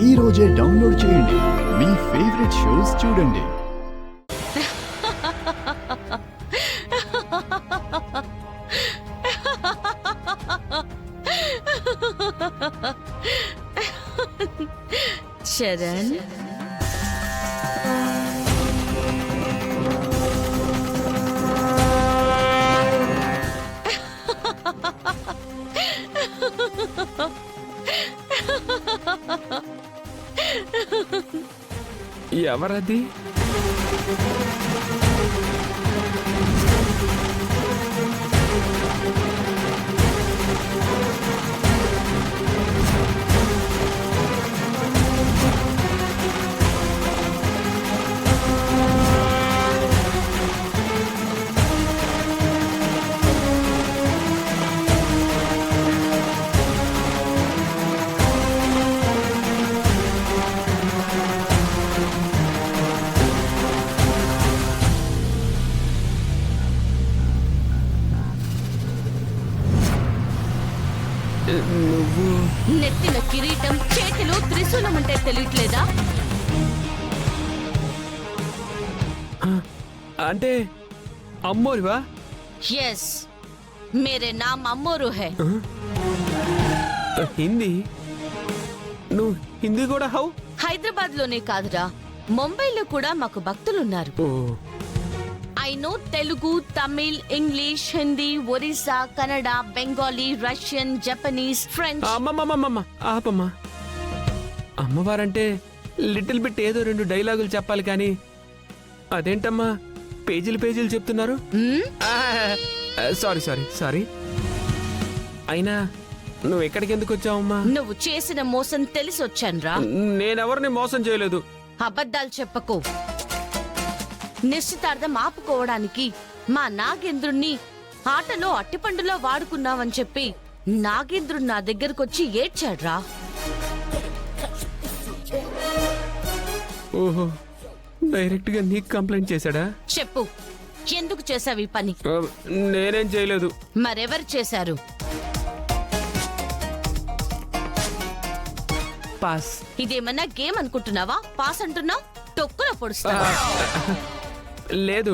ఈ రోజే డౌన్లోడ్ చేయండి. మీ ఫేవరెట్ షోస్ చూడండి. చరణ్, ఎవరది? నువ్వు నెత్తిన కిరీటం, చేతిలో త్రిశూలం అంటే తెలియట్లేదా? అంటే అమ్మోరివా? ఎస్, మేరే నామ్ అమ్మోరు హై. హిందీ? నువ్వు హిందీ కూడా హౌ? హైదరాబాద్ లోనే కాదురా, ముంబైలో కూడా మాకు భక్తులున్నారు. Oh, I know Telugu, Tamil, English, Hindi, Orissa, Kannada, Bengali, Russian, Japanese, French. అమ్మమ్మమ్మమ్మ ఆపమ్మా. అమ్మవారంటే లిటిల్ బిట్ ఏదో 2 డైలాగులు చెప్పాలి కానీ అదేంటమ్మా పేజీలు పేజీలు చెప్తున్నారు? Sorry sorry sorry. అయినా నువ్వు ఎక్కడికి ఎందుకు వచ్చావమ్మా? నువ్వు చేసిన మోసం తెలిసి వచ్చానురా. నేనెవరిని మోసం చేయలేదు. అబద్ధాలు చెప్పకు. నిశ్చితార్థం ఆపుకోవడానికి మా నాగేంద్రుణ్ణి ఆటలో అట్టిపండులో వాడుకున్నావని చెప్పి నాగేంద్రుడు నా దగ్గరకొచ్చి ఏడ్చాడ్రా. ఓహో, డైరెక్ట్ గా నీకు కంప్లైంట్ చేశాడా? చెప్పు, ఎందుకు చేసావు ఈ పని? నేనేం చేయలేదు. మరెవరు చేశారు? పాస్. ఇదేమన్నా గేమ్ అనుకుంటున్నావా? పాస్ అంటున్నావు, తొక్కులో పొడుస్తావా? లేదు,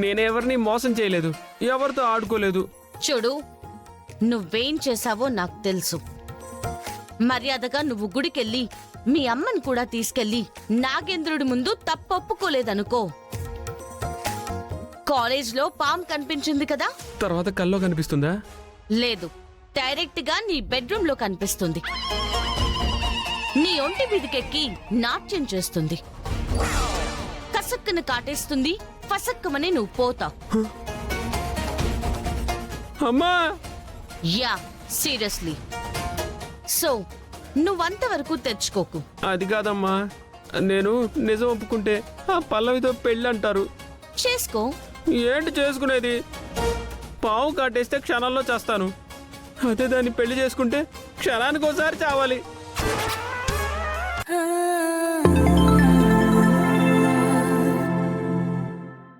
నేనెవరిని మోసం చేయలేదు, ఎవరితో ఆడుకోలేదు. చూడు, నువ్వేం చేశావో నాకు తెలుసు. మర్యాదగా నువ్వు గుడికెళ్ళి మీ అమ్మని కూడా తీసుకెళ్లి నాగేంద్రుడి ముందు తప్పొప్పుకోలేదనుకో, కాలేజ్లో పాము కనిపించింది కదా, తర్వాత కల్లో కనిపిస్తుందా? లేదు, డైరెక్ట్ గా నీ బెడ్రూమ్ లో కనిపిస్తుంది. నీ ఒంటి మీదకెక్కి నాట్యం చేస్తుంది, కసక్కును కాటేస్తుంది, ఫసక్కుమని నువ్వు పోతావు. అమ్మా! Yeah, seriously. సో నువ్వంతవరకు తెచ్చుకోకు. అది కాదమ్మా, నేను నిజం ఒప్పుకుంటే ఆ పల్లవితో పెళ్ళి అంటారు. చేసుకో. ఏంటి చేసుకునేది? పావు కాటేస్తే క్షణాల్లో చేస్తాను, అదే దాన్ని పెళ్లి చేసుకుంటే క్షణానికి ఒకసారి చావాలి.